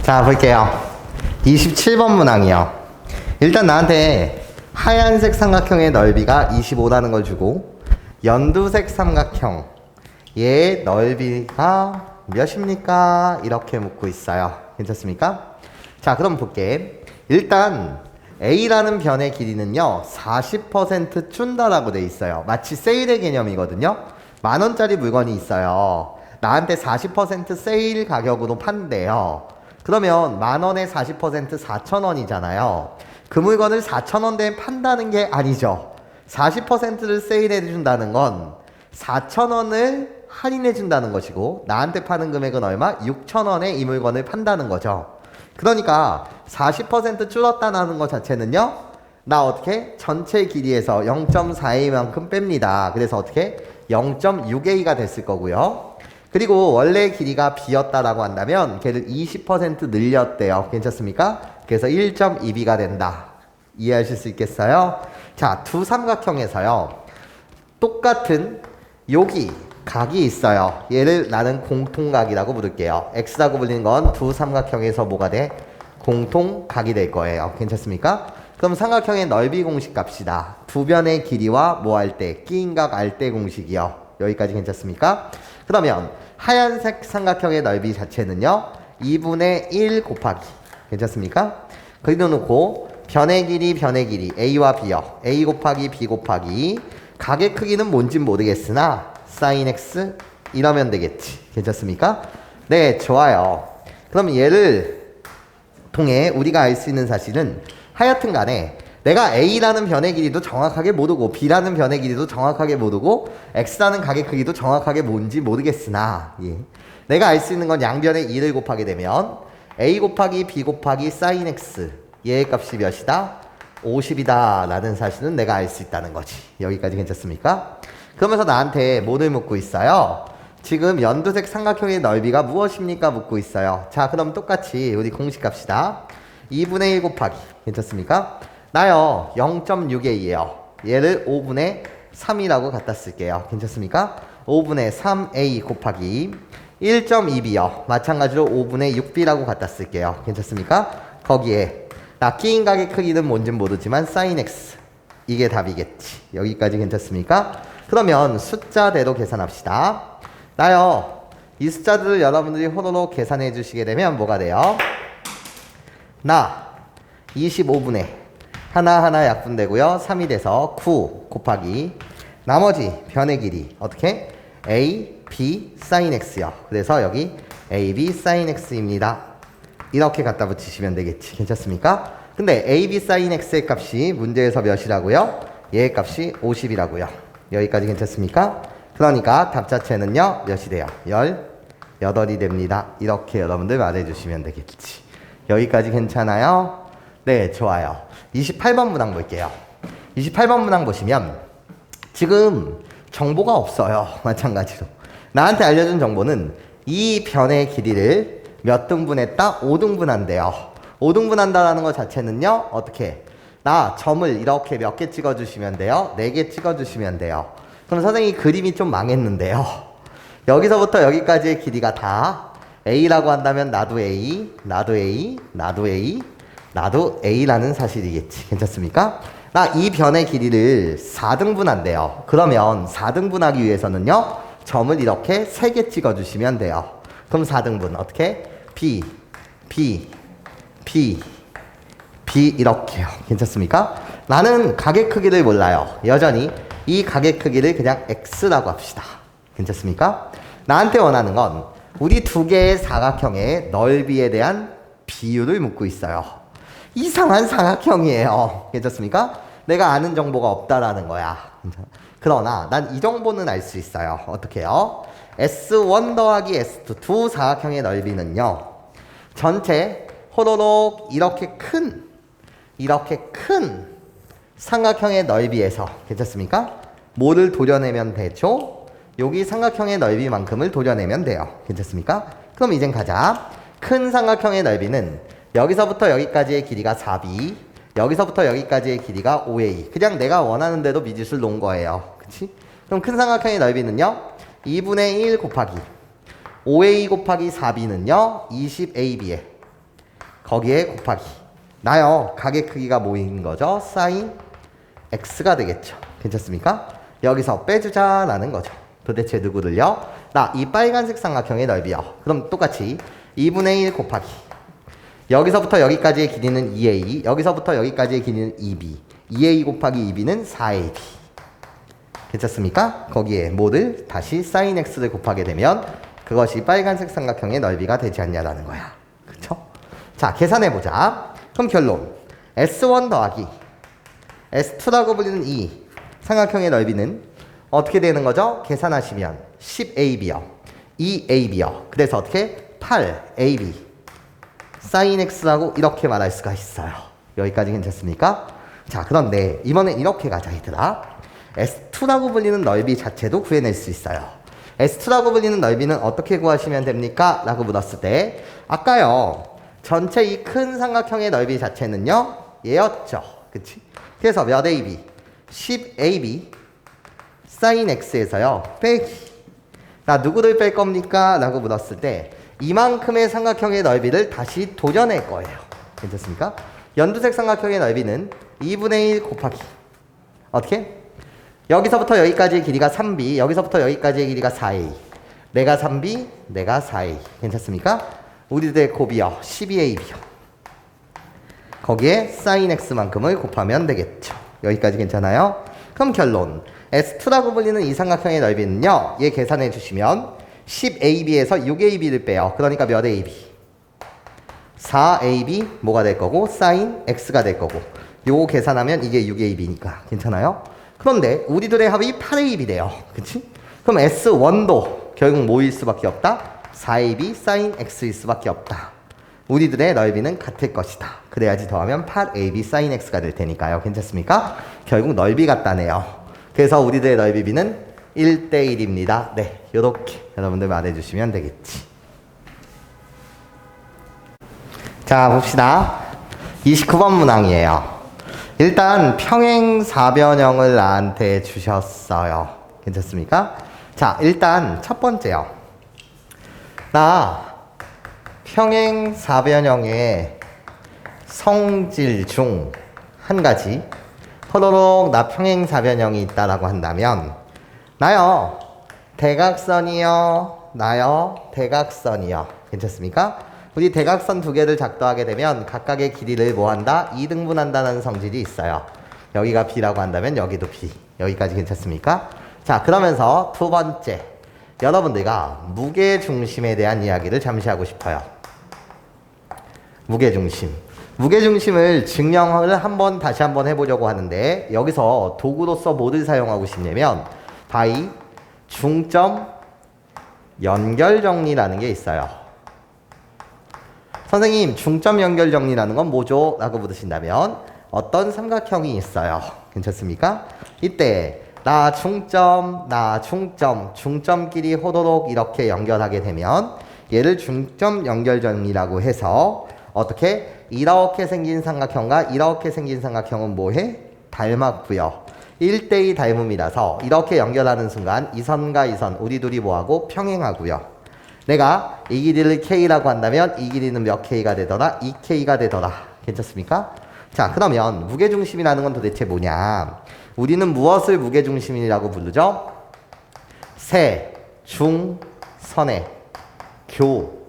자, 볼게요. 27번 문항이요. 일단 나한테 하얀색 삼각형의 넓이가 25라는 걸 주고 연두색 삼각형 얘의 넓이가 몇입니까? 이렇게 묻고 있어요. 괜찮습니까? 자, 그럼 볼게. 일단 A라는 변의 길이는요 40% 준다라고 돼 있어요. 마치 세일의 개념이거든요. 10,000원짜리 물건이 있어요. 나한테 40% 세일 가격으로 판대요. 그러면 10,000원에 40% 4,000원이잖아요. 그 물건을 4,000원대에 판다는 게 아니죠. 40%를 세일해 준다는 건 4,000원을 할인해 준다는 것이고 나한테 파는 금액은 얼마? 6,000원에 이 물건을 판다는 거죠. 그러니까 40% 줄었다는 것 자체는요 나 어떻게? 전체 길이에서 0.4a만큼 뺍니다. 그래서 어떻게? 0.6a가 됐을 거고요. 그리고 원래 길이가 b였다라고 한다면 걔를 20% 늘렸대요. 괜찮습니까? 그래서 1.2b가 된다. 이해하실 수 있겠어요? 자, 두 삼각형에서요 똑같은 여기 각이 있어요. 얘를 나는 공통각이라고 부를게요. x라고 불리는 건 두 삼각형에서 뭐가 돼? 공통각이 될 거예요. 괜찮습니까? 그럼 삼각형의 넓이 공식 갑시다. 두 변의 길이와 뭐 할 때? 끼인각 알 때 공식이요. 여기까지 괜찮습니까? 그러면 하얀색 삼각형의 넓이 자체는요 2분의 1 곱하기 괜찮습니까? 그려놓고 변의 길이 A와 B요. A 곱하기 B 곱하기 각의 크기는 뭔진 모르겠으나 sin x 이러면 되겠지. 괜찮습니까? 네, 좋아요. 그럼 얘를 통해 우리가 알 수 있는 사실은 하여튼 간에 내가 A라는 변의 길이도 정확하게 모르고 B라는 변의 길이도 정확하게 모르고 X라는 각의 크기도 정확하게 뭔지 모르겠으나 내가 알 수 있는 건 양변의 2를 곱하게 되면 A 곱하기 B 곱하기 sin x 얘의 값이 몇이다? 50이다 라는 사실은 내가 알 수 있다는 거지. 여기까지 괜찮습니까? 그러면서 나한테 뭐를 묻고 있어요? 지금 연두색 삼각형의 넓이가 무엇입니까? 묻고 있어요. 자, 그럼 똑같이 우리 공식 갑시다. 2분의 1 곱하기 괜찮습니까? 나요 0.6a예요. 얘를 5분의 3이라고 갖다 쓸게요. 괜찮습니까? 5분의 3a 곱하기 1.2b요. 마찬가지로 5분의 6b라고 갖다 쓸게요. 괜찮습니까? 거기에 나 끼인각의 크기는 뭔진 모르지만 sin x 이게 답이겠지. 여기까지 괜찮습니까? 그러면 숫자대로 계산합시다. 나요 이 숫자들을 여러분들이 호로록 계산해 주시게 되면 뭐가 돼요? 나 25분의 하나하나 약분되고요 3이 돼서 9 곱하기 나머지 변의 길이 어떻게? a, b, sin x요. 그래서 여기 a, b, sin x입니다. 이렇게 갖다 붙이시면 되겠지. 괜찮습니까? 근데 a, b, sin x의 값이 문제에서 몇이라고요? 얘의 값이 50이라고요. 여기까지 괜찮습니까? 그러니까 답 자체는요 몇이 돼요? 18이 됩니다. 이렇게 여러분들 말해주시면 되겠지. 여기까지 괜찮아요? 네, 좋아요. 28번 문항 볼게요. 28번 문항 보시면 지금 정보가 없어요. 마찬가지로 나한테 알려준 정보는 이 변의 길이를 몇 등분했다? 5등분한대요. 5등분한다라는 것 자체는요 어떻게? 나 점을 이렇게 몇 개 찍어주시면 돼요? 4개 찍어주시면 돼요. 그럼 선생님이 그림이 좀 망했는데요. 여기서부터 여기까지의 길이가 다 A라고 한다면 나도 A, 나도 A, 나도 A, 나도 A라는 사실이겠지. 괜찮습니까? 나 이 변의 길이를 4등분한대요. 그러면 4등분하기 위해서는요 점을 이렇게 3개 찍어주시면 돼요. 그럼 4등분 어떻게? B, B, B, B 이렇게요. 괜찮습니까? 나는 각의 크기를 몰라요. 여전히 이 각의 크기를 그냥 X라고 합시다. 괜찮습니까? 나한테 원하는 건 우리 두 개의 사각형의 넓이에 대한 비율을 묻고 있어요. 이상한 사각형이에요. 괜찮습니까? 내가 아는 정보가 없다라는 거야. 그러나 난 이 정보는 알 수 있어요. 어떻게 해요? S1 더하기 S2 두 사각형의 넓이는요 전체 호로록 이렇게 큰 삼각형의 넓이에서 괜찮습니까? 뭐를 도려내면 되죠? 여기 삼각형의 넓이만큼을 도려내면 돼요. 괜찮습니까? 그럼 이젠 가자. 큰 삼각형의 넓이는 여기서부터 여기까지의 길이가 4b, 여기서부터 여기까지의 길이가 5a. 그냥 내가 원하는 대로 미지수를 놓은 거예요. 그치? 그럼 큰 삼각형의 넓이는요 2분의 1 곱하기 5a 곱하기 4b는요 20ab에 거기에 곱하기. 나요. 가게 크기가 뭐인 거죠? 사인 x가 되겠죠. 괜찮습니까? 여기서 빼주자라는 거죠. 도대체 누구를요? 나 이 빨간색 삼각형의 넓이요. 그럼 똑같이 2분의 1 곱하기. 여기서부터 여기까지의 길이는 2a. 여기서부터 여기까지의 길이는 2b. 2a 곱하기 2b는 4ab. 괜찮습니까? 거기에 뭐를 다시 sin x를 곱하게 되면 그것이 빨간색 삼각형의 넓이가 되지 않냐라는 거야. 그쵸? 자, 계산해보자. 그럼 결론. S1 더하기 S2라고 불리는 이 삼각형의 넓이는 어떻게 되는 거죠? 계산하시면 10ab요. 2ab요. 그래서 어떻게? 8ab sin x라고 이렇게 말할 수가 있어요. 여기까지 괜찮습니까? 자, 그런데 이번엔 이렇게 가자 얘들아. S2라고 불리는 넓이 자체도 구해낼 수 있어요. S2라고 불리는 넓이는 어떻게 구하시면 됩니까? 라고 물었을 때 아까요. 전체 이 큰 삼각형의 넓이 자체는요. 얘였죠. 그치? 그래서 몇 AB? 10AB sin x에서요. 빼기. 나 누구를 뺄 겁니까? 라고 물었을 때 이만큼의 삼각형의 넓이를 다시 도려낼 거예요. 괜찮습니까? 연두색 삼각형의 넓이는 2분의 1 곱하기 어떻게? 여기서부터 여기까지의 길이가 3b, 여기서부터 여기까지의 길이가 4a. 내가 3b, 내가 4a. 괜찮습니까? 우리들의 곱이요. 12ab요. 거기에 sin x만큼을 곱하면 되겠죠. 여기까지 괜찮아요? 그럼 결론. S2라고 불리는 이 삼각형의 넓이는요. 얘 계산해 주시면 10ab에서 6ab를 빼요. 그러니까 몇 ab? 4ab 뭐가 될 거고 sin x가 될 거고 요거 계산하면 이게 6ab니까 괜찮아요? 그런데 우리들의 합이 8ab래요. 그치? 그럼 S1도 결국 뭐일 수밖에 없다? 4ab sin x일 수밖에 없다. 우리들의 넓이는 같을 것이다. 그래야지 더하면 8ab sin x가 될 테니까요. 괜찮습니까? 결국 넓이 같다네요. 그래서 우리들의 넓이비는 1대1입니다. 네, 요렇게 여러분들 말해주시면 되겠지. 자, 봅시다. 29번 문항이에요. 일단 평행사변형을 나한테 주셨어요. 괜찮습니까? 자, 일단 첫 번째요. 나 평행사변형의 성질 중 한 가지 호로록 나 평행사변형이 있다라고 한다면 나요 대각선이요 나요 대각선이요. 괜찮습니까? 우리 대각선 두 개를 작도하게 되면 각각의 길이를 뭐한다? 2등분한다는 성질이 있어요. 여기가 B라고 한다면 여기도 B. 여기까지 괜찮습니까? 자, 그러면서 두 번째 여러분들과 무게중심에 대한 이야기를 잠시 하고 싶어요. 무게중심을 증명을 다시 한번 해보려고 하는데 여기서 도구로서 뭐를 사용하고 싶냐면 바이 중점 연결정리라는 게 있어요. 선생님 중점 연결정리라는 건 뭐죠? 라고 물으신다면 어떤 삼각형이 있어요. 괜찮습니까? 이때 나 중점 중점끼리 호도록 이렇게 연결하게 되면 얘를 중점 연결정리라고 해서 어떻게? 이렇게 생긴 삼각형과 이렇게 생긴 삼각형은 뭐해? 닮았고요. 1대2 닮음이라서 이렇게 연결하는 순간 이 선과 이 선 우리 둘이 뭐하고? 평행하고요. 내가 이 길이를 K라고 한다면 이 길이는 몇 K가 되더라? 2K가 되더라. 괜찮습니까? 자, 그러면 무게중심이라는 건 도대체 뭐냐? 우리는 무엇을 무게중심이라고 부르죠? 세, 중, 선의 교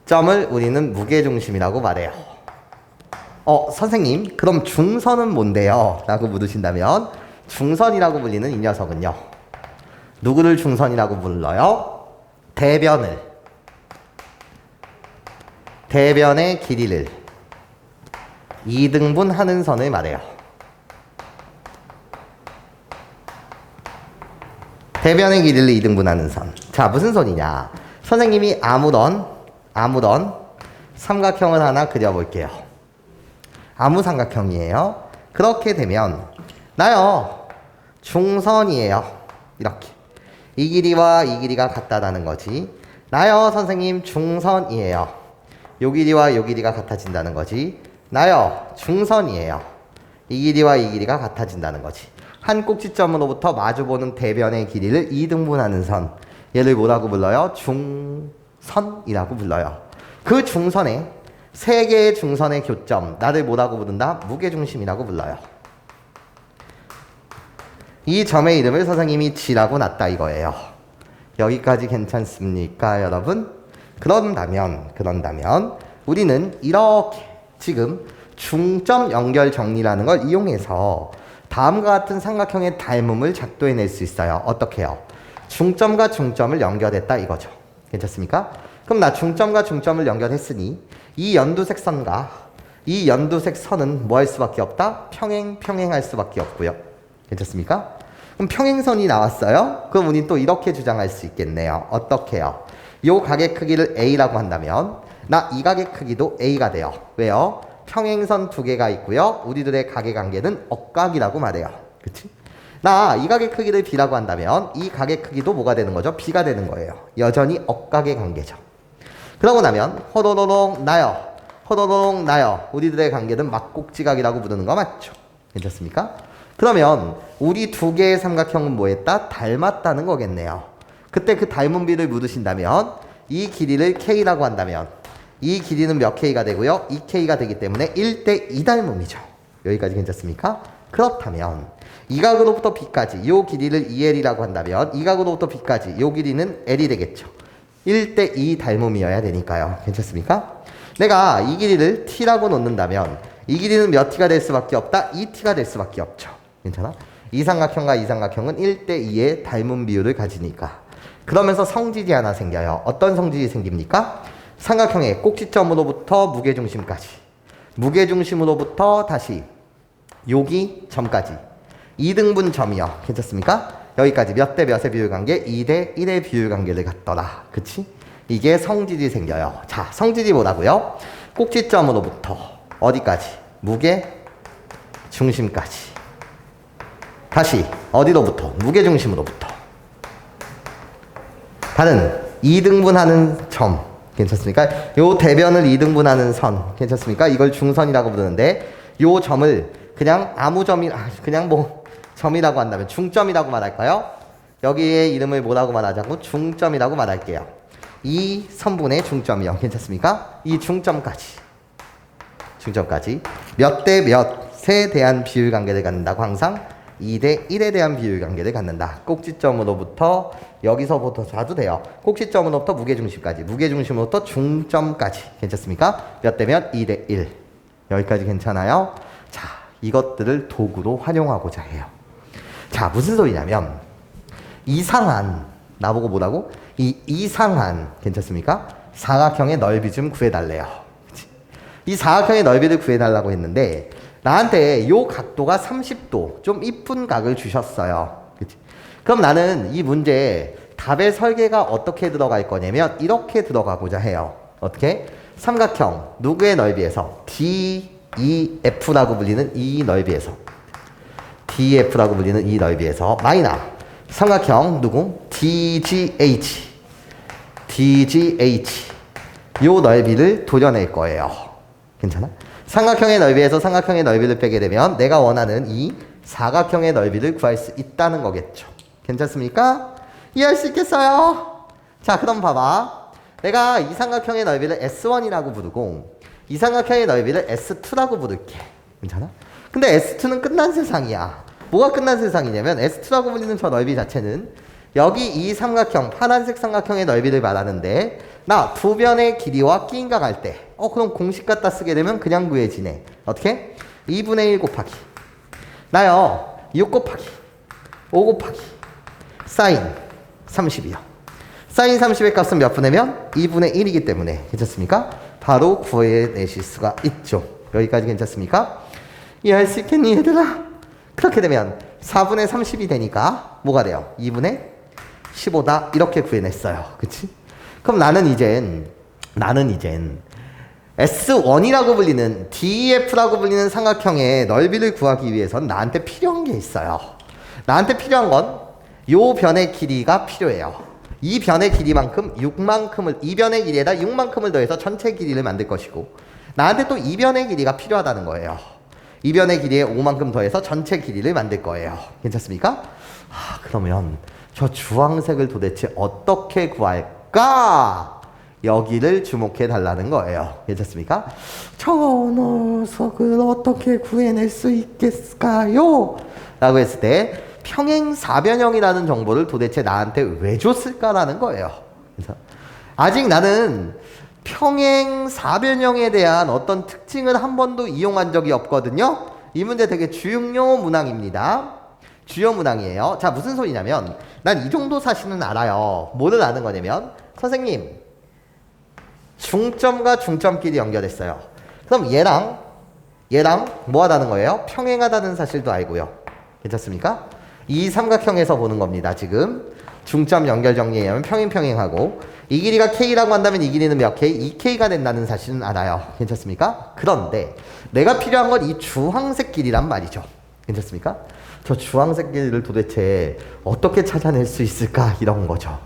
점을 우리는 무게중심이라고 말해요. 선생님, 그럼 중선은 뭔데요? 라고 물으신다면 중선이라고 불리는 이 녀석은요. 누구를 중선이라고 불러요? 대변의 길이를 2등분하는 선을 말해요. 대변의 길이를 2등분하는 선. 자, 무슨 선이냐? 선생님이 아무런 삼각형을 하나 그려볼게요. 아무 삼각형이에요. 그렇게 되면 나요 중선이에요. 이렇게 이 길이와 이 길이가 같다라는 거지. 나요 선생님 중선이에요. 요 길이와 요 길이가 같아진다는 거지. 나요 중선이에요. 이 길이와 이 길이가 같아진다는 거지. 한 꼭지점으로부터 마주보는 대변의 길이를 2등분하는 선. 얘를 뭐라고 불러요? 중선이라고 불러요. 그 중선에 세 개의 중선의 교점, 나를 뭐라고 부른다? 무게중심이라고 불러요. 이 점의 이름을 선생님이 G라고 놨다 이거예요. 여기까지 괜찮습니까, 여러분? 그런다면 우리는 이렇게 지금 중점 연결 정리라는 걸 이용해서 다음과 같은 삼각형의 닮음을 작도해낼 수 있어요. 어떻게요? 중점과 중점을 연결했다 이거죠. 괜찮습니까? 그럼 나 중점과 중점을 연결했으니 이 연두색 선과 이 연두색 선은 뭐 할 수밖에 없다? 평행할 수밖에 없고요. 괜찮습니까? 그럼 평행선이 나왔어요? 그럼 우린 또 이렇게 주장할 수 있겠네요. 어떻게요? 요 각의 크기를 A라고 한다면 나 이 각의 크기도 A가 돼요. 왜요? 평행선 두 개가 있고요. 우리들의 각의 관계는 억각이라고 말해요. 그치? 나 이 각의 크기를 B라고 한다면 이 각의 크기도 뭐가 되는 거죠? B가 되는 거예요. 여전히 억각의 관계죠. 그러고 나면 호도도동 나요. 우리들의 관계는 막곡지각이라고 부르는 거 맞죠? 괜찮습니까? 그러면 우리 두 개의 삼각형은 뭐 했다? 닮았다는 거겠네요. 그때 그 닮은 비를 물으신다면 이 길이를 K라고 한다면 이 길이는 몇 K가 되고요? 2K가 되기 때문에 1대2 닮음이죠. 여기까지 괜찮습니까? 그렇다면 이 각으로부터 B까지 이 길이를 2L이라고 한다면 이 각으로부터 B까지 이 길이는 L이 되겠죠. 1대2 닮음이어야 되니까요. 괜찮습니까? 내가 이 길이를 T라고 놓는다면 이 길이는 몇 T가 될 수밖에 없다? 2T가 될 수밖에 없죠. 괜찮아? 이 삼각형과 이 삼각형은 1대2의 닮은 비율을 가지니까. 그러면서 성질이 하나 생겨요. 어떤 성질이 생깁니까? 삼각형의 꼭지점으로부터 무게중심까지, 무게중심으로부터 다시 여기 점까지 2등분 점이요. 괜찮습니까? 여기까지 몇 대 몇의 비율 관계? 2대 1의 비율 관계를 갖더라. 그치? 이게 성질이 생겨요. 자, 성질이 뭐라고요? 꼭지점으로부터 어디까지? 무게중심까지. 다시 어디로부터? 무게중심으로부터. 다른 2등분하는 점. 괜찮습니까? 요 대변을 2등분하는 선. 괜찮습니까? 이걸 중선이라고 부르는데 요 점을 그냥 아무 점이 그냥 뭐 점이라고 한다면 중점이라고 말할까요? 여기에 이름을 뭐라고 말하자고? 중점이라고 말할게요. 이 선분의 중점이요. 괜찮습니까? 이 중점까지 몇 대 몇에 대한 비율 관계를 갖는다고 항상 2대 1에 대한 비율 관계를 갖는다. 꼭지점으로부터 여기서부터 봐도 돼요. 꼭지점으로부터 무게중심까지, 무게중심으로부터 중점까지. 괜찮습니까? 몇 대면 2대 1. 여기까지 괜찮아요? 자, 이것들을 도구로 활용하고자 해요. 자, 무슨 소리냐면 이상한, 나보고 뭐라고? 이상한, 괜찮습니까? 사각형의 넓이 좀 구해달래요. 그치? 이 사각형의 넓이를 구해달라고 했는데 나한테 요 각도가 30도, 좀 이쁜 각을 주셨어요. 그치? 그럼 나는 이 문제에 답의 설계가 어떻게 들어갈 거냐면 이렇게 들어가고자 해요. 어떻게? 삼각형 누구의 넓이에서? DEF라고 불리는 이 넓이에서, DEF라고 불리는 이 넓이에서 마이너 삼각형 누구? DGH 요 넓이를 도려낼 거예요. 괜찮아? 삼각형의 넓이에서 삼각형의 넓이를 빼게 되면 내가 원하는 이 사각형의 넓이를 구할 수 있다는 거겠죠. 괜찮습니까? 이해할 수 있겠어요? 자, 그럼 봐봐. 내가 이 삼각형의 넓이를 S1이라고 부르고 이 삼각형의 넓이를 S2라고 부를게. 괜찮아? 근데 S2는 끝난 세상이야. 뭐가 끝난 세상이냐면 S2라고 불리는 저 넓이 자체는 여기 이 삼각형, 파란색 삼각형의 넓이를 말하는데 나 두 변의 길이와 끼인각 할 때 그럼 공식 갖다 쓰게 되면 그냥 구해지네. 어떻게? 2분의 1 곱하기 나요 6 곱하기 5 곱하기 사인 30이요. 사인 30의 값은 몇 분의면? 2분의 1이기 때문에 괜찮습니까? 바로 구해내실 수가 있죠. 여기까지 괜찮습니까? 이해할 수 있겠니 얘들아? 그렇게 되면 4분의 30이 되니까 뭐가 돼요? 2분의 15다 이렇게 구해냈어요. 그치? 그럼 나는 이젠 S1이라고 불리는 DEF라고 불리는 삼각형의 넓이를 구하기 위해선 나한테 필요한 게 있어요. 나한테 필요한 건 요 변의 길이가 필요해요. 이 변의 길이만큼 6만큼을, 이 변의 길이에다 6만큼을 더해서 전체 길이를 만들 것이고 나한테 또 이 변의 길이가 필요하다는 거예요. 이 변의 길이에 5만큼 더해서 전체 길이를 만들 거예요. 괜찮습니까? 그러면 저 주황색을 도대체 어떻게 구할까? 여기를 주목해 달라는 거예요. 괜찮습니까? 저 녀석을 어떻게 구해낼 수 있겠을까요? 라고 했을 때 평행사변형이라는 정보를 도대체 나한테 왜 줬을까라는 거예요. 그래서 아직 나는 평행사변형에 대한 어떤 특징을 한 번도 이용한 적이 없거든요. 이 문제 되게 주요 문항입니다. 주요 문항이에요. 자, 무슨 소리냐면 난 이 정도 사실은 알아요. 뭐를 아는 거냐면 선생님 중점과 중점끼리 연결했어요. 그럼 얘랑 뭐 하다는 거예요? 평행하다는 사실도 알고요. 괜찮습니까? 이 삼각형에서 보는 겁니다. 지금 중점 연결 정리하면 평행하고 이 길이가 K라고 한다면 이 길이는 몇 K? 2K가 된다는 사실은 알아요. 괜찮습니까? 그런데 내가 필요한 건 이 주황색 길이란 말이죠. 괜찮습니까? 저 주황색 길이를 도대체 어떻게 찾아낼 수 있을까? 이런 거죠.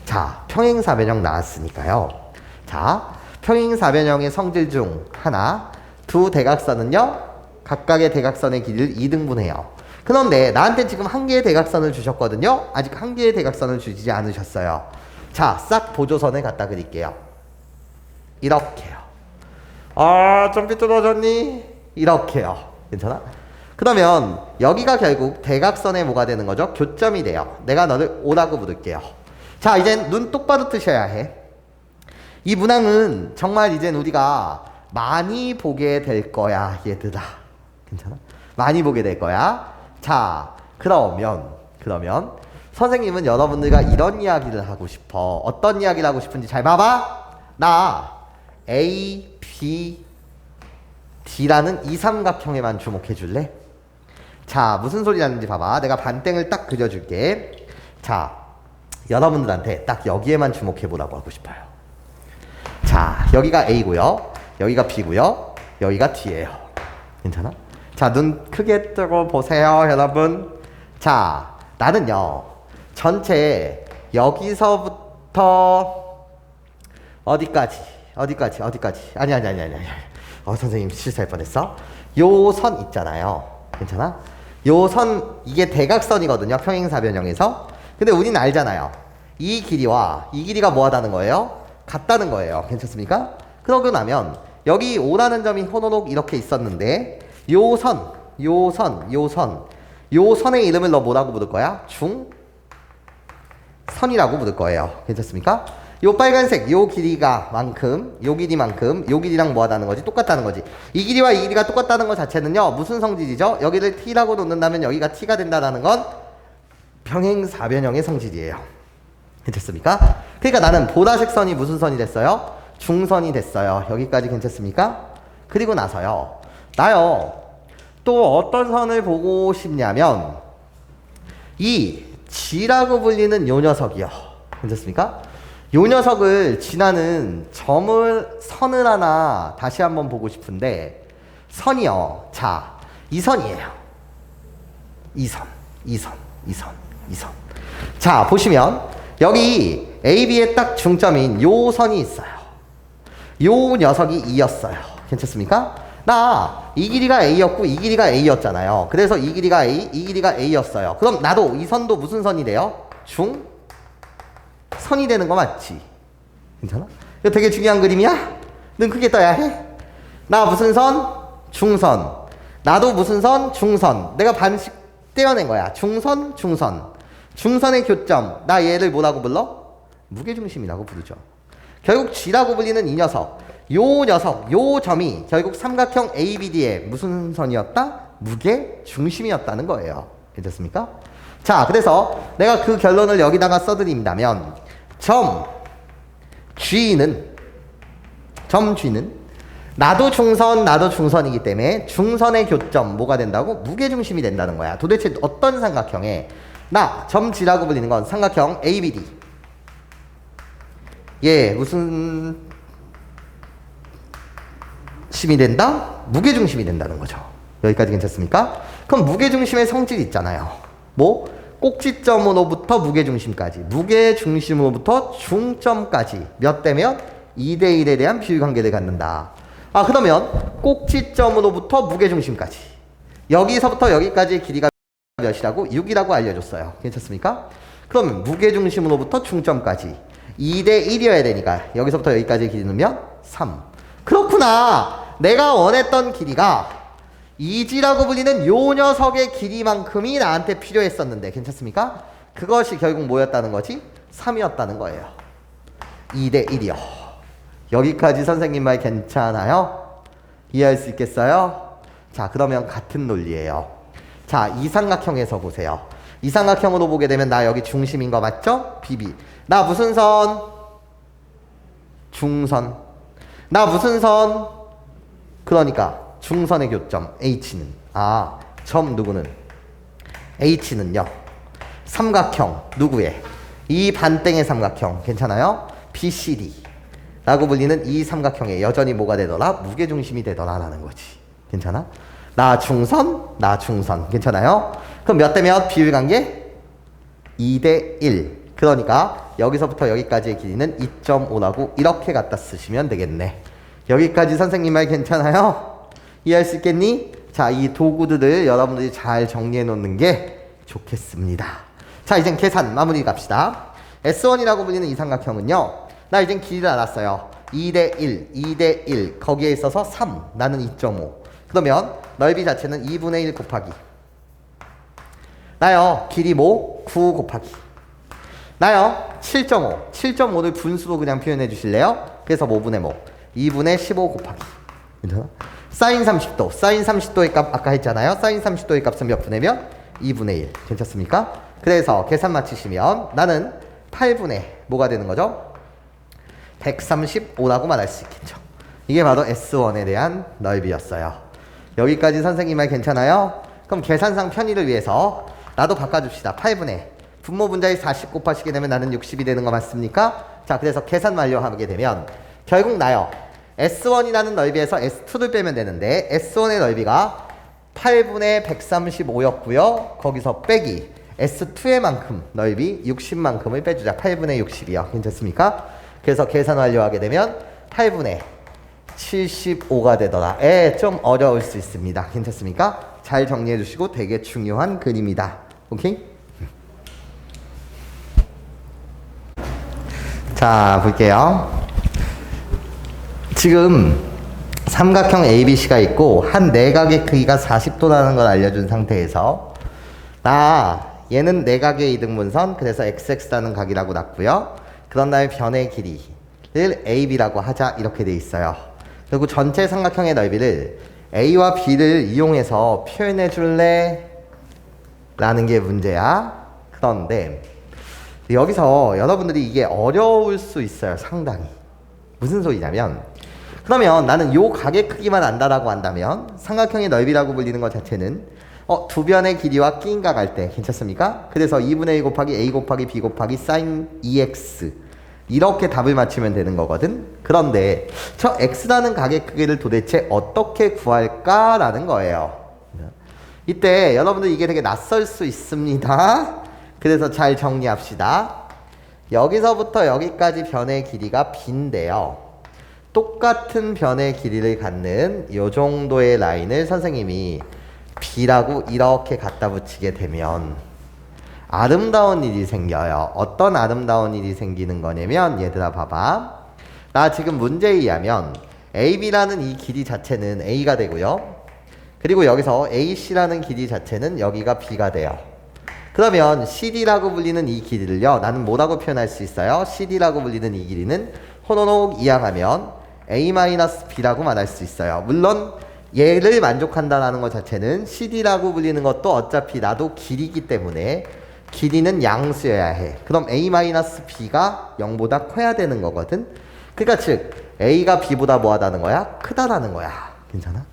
자, 평행사변형 나왔으니까요. 자, 평행사변형의 성질 중 하나, 두 대각선은요, 각각의 대각선의 길이를 2등분해요. 그런데 나한테 지금 한 개의 대각선을 주셨거든요. 아직 한 개의 대각선을 주지 않으셨어요. 자, 싹 보조선에 갖다 그릴게요. 이렇게요. 아, 좀 삐뚤어졌니? 이렇게요. 괜찮아? 그러면 여기가 결국 대각선의 뭐가 되는 거죠? 교점이 돼요. 내가 너를 O라고 부를게요. 자, 이젠 눈 똑바로 뜨셔야 해. 이 문항은 정말 이젠 우리가 많이 보게 될 거야, 얘들아. 괜찮아? 많이 보게 될 거야. 자, 그러면 선생님은 여러분들과 이런 이야기를 하고 싶어. 어떤 이야기를 하고 싶은지 잘 봐봐. 나 A, B, D라는 이 삼각형에만 주목해 줄래? 자, 무슨 소리 나는지 봐봐. 내가 반땡을 딱 그려줄게. 자, 여러분들한테 딱 여기에만 주목해 보라고 하고 싶어요. 자, 여기가 A고요. 여기가 B고요. 여기가 D예요. 괜찮아? 자, 눈 크게 뜨고 보세요, 여러분. 자, 나는요, 전체 여기서부터 어디까지. 아니. 선생님 실수할 뻔했어. 요 선 있잖아요. 괜찮아? 요 선, 이게 대각선이거든요. 평행사변형에서. 근데 우리는 알잖아요. 이 길이와 이 길이가 뭐 하다는 거예요? 같다는 거예요. 괜찮습니까? 그러고 나면 여기 O라는 점이 호노록 이렇게 있었는데 요 선의 이름을 너 뭐라고 부를 거야? 중선이라고 부를 거예요. 괜찮습니까? 요 빨간색 요 길이만큼 요 길이랑 뭐 하다는 거지? 똑같다는 거지. 이 길이와 이 길이가 똑같다는 것 자체는요, 무슨 성질이죠? 여기를 T라고 놓는다면 여기가 T가 된다는 건 평행사변형의 성질이에요. 괜찮습니까? 그러니까 나는 보라색 선이 무슨 선이 됐어요? 중선이 됐어요. 여기까지 괜찮습니까? 그리고 나서요, 나요, 또 어떤 선을 보고 싶냐면 이 G라고 불리는 요 녀석이요. 괜찮습니까? 요 녀석을 지나는 선을 하나 다시 한번 보고 싶은데, 선이요. 자, 이 선이에요. 이 선. 자, 보시면 여기 AB의 딱 중점인 요 선이 있어요. 요 녀석이 E였어요. 괜찮습니까? 나 이 길이가 A였고 이 길이가 A였잖아요. 그래서 이 길이가 A, 이 길이가 A였어요. 그럼 나도 이 선도 무슨 선이 돼요? 선이 되는 거 맞지? 괜찮아? 이거 되게 중요한 그림이야? 눈 크게 떠야 해? 나 무슨 선? 중선. 나도 무슨 선? 중선. 내가 반씩 떼어낸 거야. 중선. 중선의 교점. 나 얘를 뭐라고 불러? 무게중심이라고 부르죠. 결국 G라고 불리는 이 녀석. 요 점이 결국 삼각형 ABD의 무슨 선이었다? 무게중심이었다는 거예요. 괜찮습니까? 자, 그래서 내가 그 결론을 여기다가 써드린다면 점 G는 나도 중선이기 때문에 중선의 교점 뭐가 된다고? 무게중심이 된다는 거야. 도대체 어떤 삼각형에 나 점 G라고 불리는 건 삼각형 ABD 예, 무슨 심이 된다? 무게중심이 된다는 거죠. 여기까지 괜찮습니까? 그럼 무게중심의 성질이 있잖아요. 뭐? 꼭지점으로부터 무게중심까지, 무게중심으로부터 중점까지 몇 대면 2대1에 대한 비율관계를 갖는다. 아, 그러면 꼭지점으로부터 무게중심까지, 여기서부터 여기까지의 길이가 몇이라고? 6이라고 알려줬어요. 괜찮습니까? 그러면 무게중심으로부터 중점까지 2대 1이어야 되니까 여기서부터 여기까지의 길이 넣으면 3. 그렇구나. 내가 원했던 길이가 이지라고 불리는 요 녀석의 길이만큼이 나한테 필요했었는데 괜찮습니까? 그것이 결국 뭐였다는 거지? 3이었다는 거예요. 2대 1이요. 여기까지 선생님 말 괜찮아요? 이해할 수 있겠어요? 자, 그러면 같은 논리예요. 자, 이 삼각형에서 보세요. 이 삼각형으로 보게 되면 나 여기 중심인 거 맞죠? BB. 나 무슨 선? 중선. 나 무슨 선? 그러니까 중선의 교점 H는 점 누구는? H는요. 삼각형 누구의? 이 반땡의 삼각형 괜찮아요? BCD 라고 불리는 이 삼각형에 여전히 뭐가 되더라? 무게중심이 되더라 라는 거지. 괜찮아? 나 중선 괜찮아요? 그럼 몇 대 몇 비율관계? 2대 1. 그러니까 여기서부터 여기까지의 길이는 2.5라고 이렇게 갖다 쓰시면 되겠네. 여기까지 선생님 말 괜찮아요? 이해할 수 있겠니? 자, 이 도구들을 여러분들이 잘 정리해 놓는 게 좋겠습니다. 자, 이젠 계산 마무리 갑시다. S1이라고 불리는 이 삼각형은요. 나 이젠 길이를 알았어요. 2대 1, 2대 1. 거기에 있어서 3, 나는 2.5. 그러면 넓이 자체는 2분의 1 곱하기. 나요, 길이 뭐? 9 곱하기. 나요, 7.5. 7.5를 분수로 그냥 표현해 주실래요? 그래서 뭐분의 뭐? 2분의 15 곱하기. 괜찮아? 사인 30도. 사인 30도의 값 아까 했잖아요. 사인 30도의 값은 몇 분의 몇? 2분의 1. 괜찮습니까? 그래서 계산 마치시면 나는 8분의 뭐가 되는 거죠? 135라고 말할 수 있겠죠. 이게 바로 S1에 대한 넓이였어요. 여기까지 선생님 말 괜찮아요? 그럼 계산상 편의를 위해서 나도 바꿔줍시다. 8분의 분모 분자에 40 곱하시게 되면 나는 60이 되는 거 맞습니까? 자, 그래서 계산 완료하게 되면 결국 나요. S1이라는 넓이에서 S2를 빼면 되는데 S1의 넓이가 8분의 135였고요. 거기서 빼기 S2의 만큼 넓이 60만큼을 빼주자. 8분의 60이요. 괜찮습니까? 그래서 계산 완료하게 되면 8분의 75가 되더라. 좀 어려울 수 있습니다. 괜찮습니까? 잘 정리해 주시고 되게 중요한 그림이다. 오케이? 자, 볼게요. 지금 삼각형 ABC가 있고 한 내각의 크기가 40도라는 걸 알려준 상태에서 얘는 내각의 이등분선, 그래서 XX라는 각이라고 놨고요. 그런 다음에 변의 길이를 AB라고 하자 이렇게 돼 있어요. 그리고 전체 삼각형의 넓이를 A와 B를 이용해서 표현해 줄래? 라는 게 문제야. 그런데 여기서 여러분들이 이게 어려울 수 있어요. 상당히. 무슨 소리냐면 그러면 나는 요 각의 크기만 안다라고 한다면 삼각형의 넓이라고 불리는 것 자체는 두 변의 길이와 끼인각 할 때 괜찮습니까? 그래서 2분의 1 곱하기 A 곱하기 B 곱하기 sin EX 이렇게 답을 맞추면 되는 거거든. 그런데 저 X라는 각의 크기를 도대체 어떻게 구할까라는 거예요. 이때 여러분들 이게 되게 낯설 수 있습니다. 그래서 잘 정리합시다. 여기서부터 여기까지 변의 길이가 B인데요. 똑같은 변의 길이를 갖는 이 정도의 라인을 선생님이 B라고 이렇게 갖다 붙이게 되면 아름다운 일이 생겨요. 어떤 아름다운 일이 생기는 거냐면 얘들아 봐봐. 나 지금 문제에 의하면 AB라는 이 길이 자체는 A가 되고요. 그리고 여기서 AC라는 길이 자체는 여기가 B가 돼요. 그러면 CD라고 불리는 이 길이를요. 나는 뭐라고 표현할 수 있어요? CD라고 불리는 이 길이는 호노록 이항하면 A-B라고 말할 수 있어요. 물론 얘를 만족한다는 것 자체는 CD라고 불리는 것도 어차피 나도 길이기 때문에 길이는 양수여야 해. 그럼 A-B가 0보다 커야 되는 거거든. 그러니까 즉 A가 B보다 뭐하다는 거야? 크다라는 거야. 괜찮아?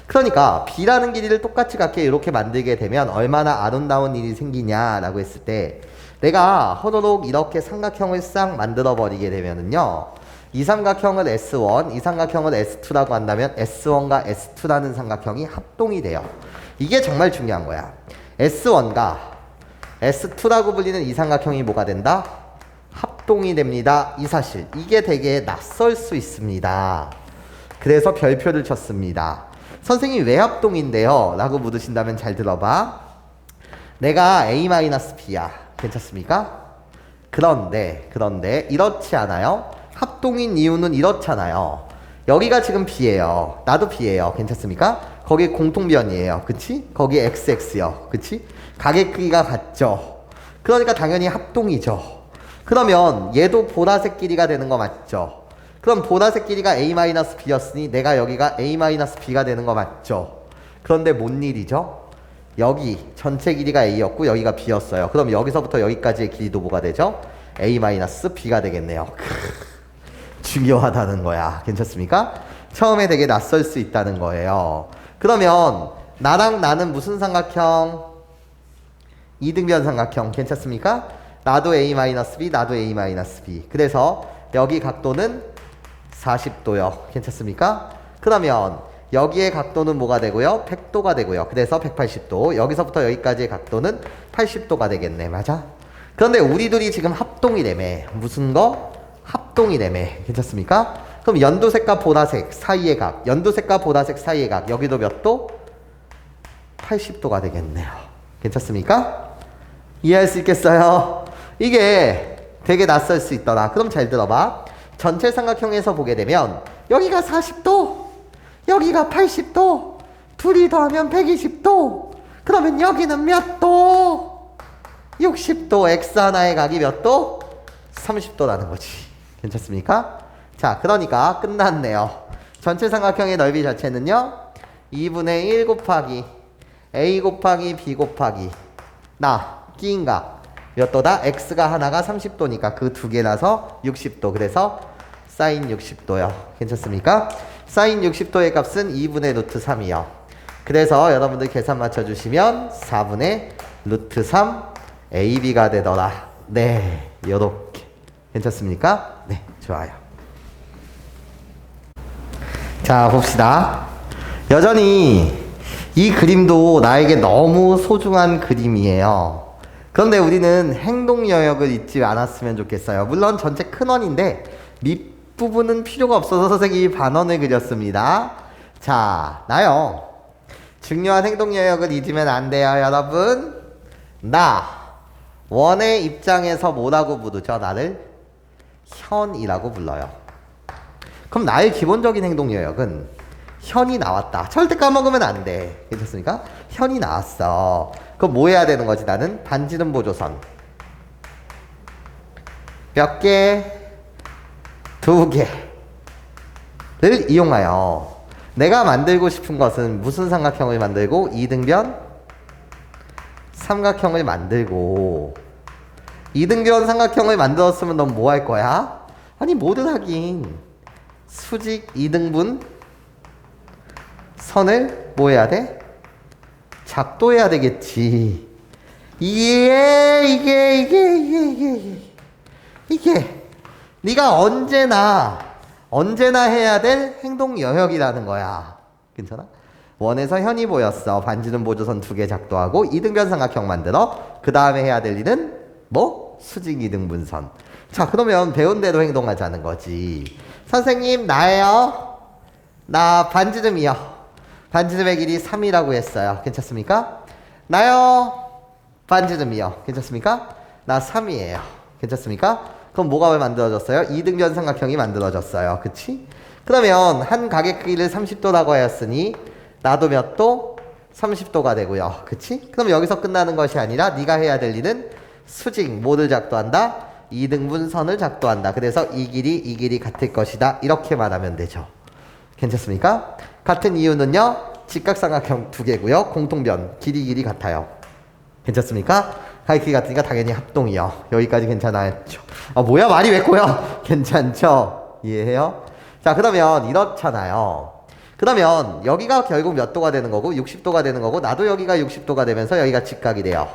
그러니까 B라는 길이를 똑같이 갖게 이렇게 만들게 되면 얼마나 아름다운 일이 생기냐라고 했을 때 내가 호로록 이렇게 삼각형을 싹 만들어 버리게 되면은요. 이 삼각형을 S1, 이 삼각형을 S2라고 한다면 S1과 S2라는 삼각형이 합동이 돼요. 이게 정말 중요한 거야. S1과 S2라고 불리는 이 삼각형이 뭐가 된다? 합동이 됩니다. 이 사실. 이게 되게 낯설 수 있습니다. 그래서 별표를 쳤습니다. 선생님 왜 합동인데요? 라고 묻으신다면 잘 들어봐. 내가 A-B야. 괜찮습니까? 그런데 이렇지 않아요? 합동인 이유는 이렇잖아요. 여기가 지금 B예요. 나도 B예요. 괜찮습니까? 거기 공통변이에요. 그치? 거기 XX요. 그치? 가게 크기가 같죠? 그러니까 당연히 합동이죠. 그러면 얘도 보라색 길이가 되는 거 맞죠? 그럼 보라색 길이가 A-B였으니 내가 여기가 A-B가 되는 거 맞죠? 그런데 뭔 일이죠? 여기 전체 길이가 A였고 여기가 B였어요. 그럼 여기서부터 여기까지의 길이도 뭐가 되죠? A-B가 되겠네요. 중요하다는 거야. 괜찮습니까? 처음에 되게 낯설 수 있다는 거예요. 그러면 나랑 나는 무슨 삼각형? 이등변 삼각형. 괜찮습니까? 나도 A-B, 나도 A-B. 그래서 여기 각도는 40도요. 괜찮습니까? 그러면 여기의 각도는 뭐가 되고요? 100도가 되고요. 그래서 180도. 여기서부터 여기까지의 각도는 80도가 되겠네. 맞아? 그런데 우리 둘이 지금 합동이래매. 무슨 거? 합동이래매. 괜찮습니까? 그럼 연두색과 보라색 사이의 각. 연두색과 보라색 사이의 각. 여기도 몇 도? 80도가 되겠네요. 괜찮습니까? 이해할 수 있겠어요? 이게 되게 낯설 수 있더라. 그럼 잘 들어봐. 전체 삼각형에서 보게 되면 여기가 40도, 여기가 80도, 둘이 더하면 120도. 그러면 여기는 몇 도? 60도. X 하나의 각이 몇 도? 30도라는 거지. 괜찮습니까? 자, 그러니까 끝났네요. 전체 삼각형의 넓이 자체는요 2분의 1 곱하기 A 곱하기 B 곱하기 나 끼인 각 몇 도다? X가 하나가 30도니까 그 두 개 나서 60도. 그래서 사인 60도요. 괜찮습니까? 사인 60도의 값은 2분의 루트 3이요. 그래서 여러분들 계산 맞춰주시면 4분의 루트 3 AB가 되더라. 네, 요렇게. 괜찮습니까? 네, 좋아요. 자, 봅시다. 여전히 이 그림도 나에게 너무 소중한 그림이에요. 그런데 우리는 행동 영역을 잊지 않았으면 좋겠어요. 물론 전체 큰 원인데 밑부분은 필요가 없어서 선생님이 반원을 그렸습니다. 자, 나요. 중요한 행동 영역을 잊으면 안 돼요, 여러분. 나 원의 입장에서 뭐라고 부르죠? 나를 현이라고 불러요. 그럼 나의 기본적인 행동 영역은 현이 나왔다. 절대 까먹으면 안 돼. 괜찮습니까? 현이 나왔어. 그럼 뭐 해야 되는 거지? 나는 반지름 보조선 몇 개? 2개를 이용하여 내가 만들고 싶은 것은 무슨 삼각형을 만들고 이등변 삼각형을 만들고 이등변 삼각형을 만들었으면 넌 뭐 할 거야? 아니 뭐든 하긴 수직 이등분 선을 뭐 해야 돼? 작도해야 되겠지. 이게 네가 언제나 해야 될 행동 영역이라는 거야. 괜찮아? 원에서 현이 보였어. 반지름 보조선 2개 작도하고 이등변 삼각형 만들어. 그 다음에 해야 될 일은 뭐? 수직 이등분선. 자, 그러면 배운 대로 행동하자는 거지. 선생님, 나예요. 나 반지름이요. 반지름의 길이 3이라고 했어요. 괜찮습니까? 나요. 반지름이요. 괜찮습니까? 나 3이에요. 괜찮습니까? 그럼 뭐가 만들어졌어요? 이등변 삼각형이 만들어졌어요. 그치? 그러면 한 가게 크기를 30도라고 하였으니 나도 몇 도? 30도가 되고요. 그치? 그럼 여기서 끝나는 것이 아니라 네가 해야 될 일은 수직 뭐를 작도한다? 이등분선을 작도한다. 그래서 이 길이 같을 것이다. 이렇게 말하면 되죠. 괜찮습니까? 같은 이유는요. 직각삼각형 2개고요. 공통변 길이 같아요. 괜찮습니까? 가이키 같으니까 당연히 합동이요. 여기까지 괜찮았죠? 아 뭐야 말이 왜 꼬여? 괜찮죠? 이해해요? 자, 그러면 이렇잖아요. 그러면 여기가 결국 몇 도가 되는 거고 60도가 되는 거고 나도 여기가 60도가 되면서 여기가 직각이 돼요.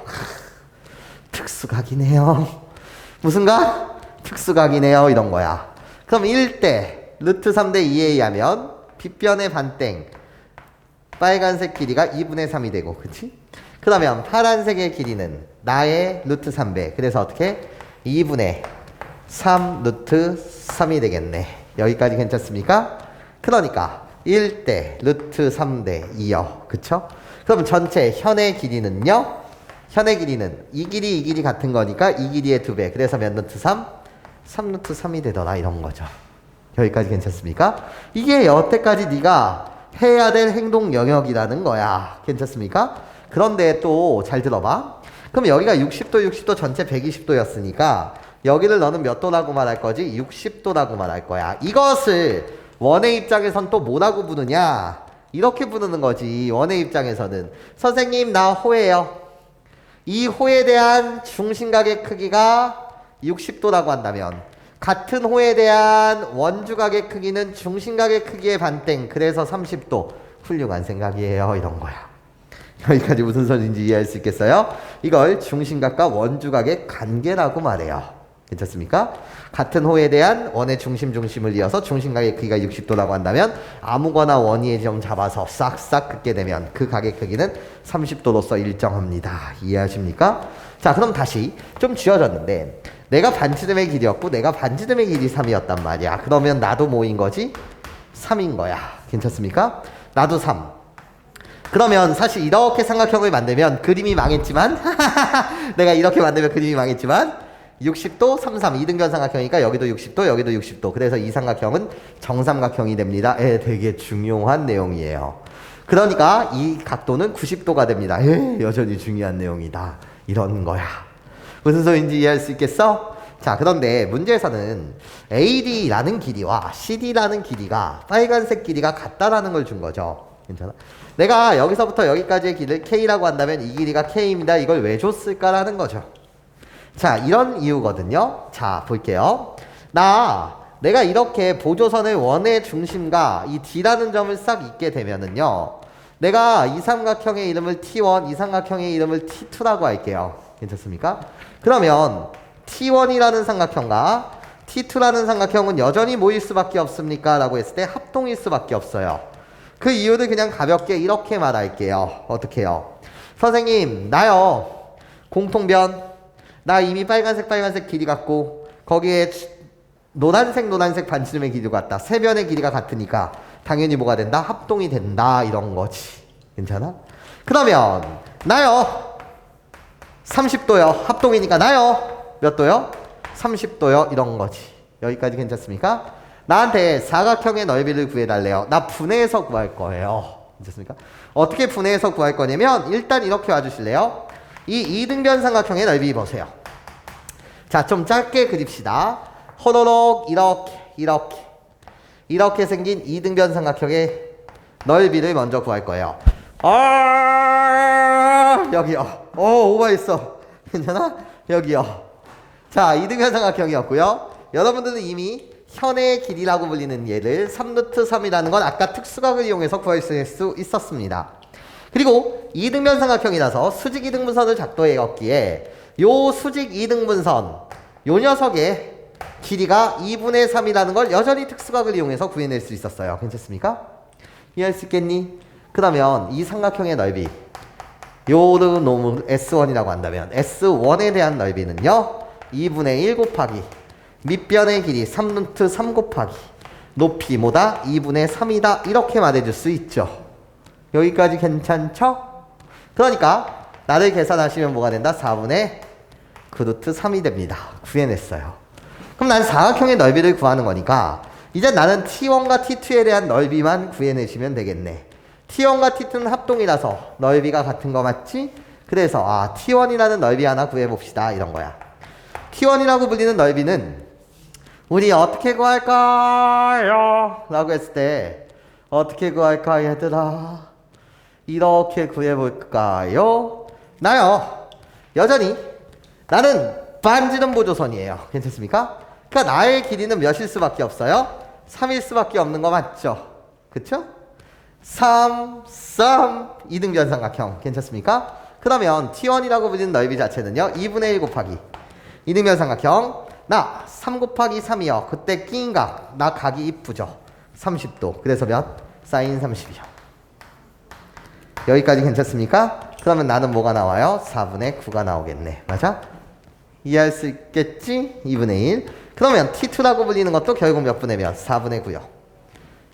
특수각이네요. 무슨 각? 특수각이네요. 이런 거야. 그럼 1대 루트 3대 2에 의하면 빗변의 반땡 빨간색 길이가 2분의 3이 되고, 그치? 그러면 파란색의 길이는 나의 루트 3배. 그래서 어떻게? 2분의 3 루트 3이 되겠네. 여기까지 괜찮습니까? 그러니까 1대 루트 3대 2요. 그쵸? 그럼 전체 현의 길이는요? 현의 길이는 이 길이 같은 거니까 이 길이의 2배. 그래서 몇 루트 3? 3루트 3이 되더라 이런 거죠. 여기까지 괜찮습니까? 이게 여태까지 네가 해야 될 행동 영역이라는 거야. 괜찮습니까? 그런데 또 잘 들어봐. 그럼 여기가 60도 전체 120도였으니까 여기를 너는 몇 도라고 말할 거지? 60도라고 말할 거야. 이것을 원의 입장에선 또 뭐라고 부르냐? 이렇게 부르는 거지. 원의 입장에서는 선생님 나 호예요. 이 호에 대한 중심각의 크기가 60도라고 한다면 같은 호에 대한 원주각의 크기는 중심각의 크기의 반땡. 그래서 30도. 훌륭한 생각이에요. 이런 거야. 여기까지 무슨 소리인지 이해할 수 있겠어요? 이걸 중심각과 원주각의 관계라고 말해요. 괜찮습니까? 같은 호에 대한 원의 중심을 이어서 중심각의 크기가 60도라고 한다면 아무거나 원위의 점 잡아서 싹싹 긋게 되면 그 각의 크기는 30도로서 일정합니다. 이해하십니까? 자, 그럼 다시 좀 쥐어졌는데 내가 반지름의 길이였고 내가 반지름의 길이 3이었단 말이야. 그러면 나도 뭐인 거지? 3인 거야. 괜찮습니까? 나도 3. 그러면 사실 이렇게 삼각형을 만들면 그림이 망했지만 내가 이렇게 만들면 그림이 망했지만 60도 33 이등변 삼각형이니까 여기도 60도 여기도 60도. 그래서 이 삼각형은 정삼각형이 됩니다. 되게 중요한 내용이에요. 그러니까 이 각도는 90도가 됩니다. 여전히 중요한 내용이다. 이런 거야. 무슨 소리인지 이해할 수 있겠어? 자, 그런데 문제에서는 AD라는 길이와 CD라는 길이가 빨간색 길이가 같다라는 걸 준 거죠. 괜찮아? 내가 여기서부터 여기까지의 길을 K라고 한다면 이 길이가 K입니다. 이걸 왜 줬을까라는 거죠. 자, 이런 이유거든요. 자, 볼게요. 내가 이렇게 보조선의 원의 중심과 이 D라는 점을 싹 잇게 되면은요. 내가 이 삼각형의 이름을 T1, 이 삼각형의 이름을 T2라고 할게요. 괜찮습니까? 그러면 T1이라는 삼각형과 T2라는 삼각형은 여전히 뭐일 수밖에 없습니까? 라고 했을 때 합동일 수밖에 없어요. 그 이유를 그냥 가볍게 이렇게 말할게요. 어떻게 해요? 선생님, 나요. 공통변. 나 이미 빨간색 길이 같고 거기에 노란색 반지름의 길이가 같다. 세 변의 길이가 같으니까 당연히 뭐가 된다? 합동이 된다. 이런 거지. 괜찮아? 그러면 나요. 30도요. 합동이니까 나요. 몇 도요? 30도요. 이런 거지. 여기까지 괜찮습니까? 나한테 사각형의 넓이를 구해달래요. 나 분해해서 구할 거예요. 괜찮습니까? 어떻게 분해해서 구할 거냐면 일단 이렇게 와주실래요? 이 이등변 삼각형의 넓이 보세요. 자, 좀 짧게 그립시다. 호로록 이렇게 생긴 이등변 삼각형의 넓이를 먼저 구할 거예요. 여기요. 오버했어. 괜찮아? 여기요. 자, 이등변 삼각형이었고요. 여러분들은 이미 현의 길이라고 불리는 얘를 3루트 3이라는 건 아까 특수각을 이용해서 구할 수 있었습니다. 그리고 이등변 삼각형이라서 수직 이등분선을 작도해왔기에 요 수직 이등분선 요 녀석의 길이가 2분의 3이라는 걸 여전히 특수각을 이용해서 구해낼 수 있었어요. 괜찮습니까? 이해할 수 있겠니? 그러면 이 삼각형의 넓이 요를 놓으면 S1이라고 한다면 S1에 대한 넓이는요 2분의 1 곱하기 밑변의 길이 3루트 3 곱하기 높이 뭐다? 2분의 3이다. 이렇게 말해줄 수 있죠. 여기까지 괜찮죠? 그러니까 나를 계산하시면 뭐가 된다? 4분의 9루트 3이 됩니다. 구해냈어요. 그럼 난 사각형의 넓이를 구하는 거니까 이제 나는 T1과 T2에 대한 넓이만 구해내시면 되겠네. T1과 T2는 합동이라서 넓이가 같은 거 맞지? 그래서 T1이라는 넓이 하나 구해봅시다. 이런 거야. T1이라고 불리는 넓이는 우리 어떻게 구할까요? 라고 했을 때 어떻게 구할까 얘들아? 이렇게 구해볼까요? 나요. 여전히 나는 반지름 보조선이에요. 괜찮습니까? 그러니까 나의 길이는 몇일 수밖에 없어요? 3일 수밖에 없는 거 맞죠? 그쵸? 3 이등변 삼각형 괜찮습니까? 그러면 T1이라고 불리는 넓이 자체는요 2분의 1 곱하기 이등변 삼각형 나 3 곱하기 3이요. 그때 끼인 각. 나 각이 이쁘죠. 30도. 그래서 몇? 사인 30이요. 여기까지 괜찮습니까? 그러면 나는 뭐가 나와요? 4분의 9가 나오겠네. 맞아? 이해할 수 있겠지? 2분의 1. 그러면 T2라고 불리는 것도 결국 몇 분의 몇? 4분의 9요.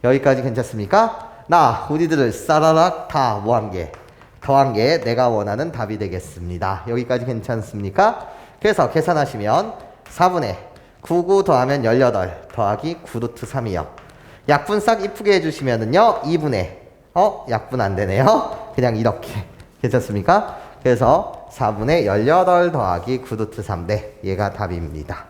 여기까지 괜찮습니까? 우리들을 싸라락 다 뭐 한 게? 더한 게 내가 원하는 답이 되겠습니다. 여기까지 괜찮습니까? 그래서 계산하시면 4분의 99 더하면 18 더하기 9루트 3이요. 약분 싹 이쁘게 해주시면은요 2분의 약분 안 되네요. 그냥 이렇게 괜찮습니까? 그래서 4분의 18 더하기 9루트 3대 얘가 답입니다.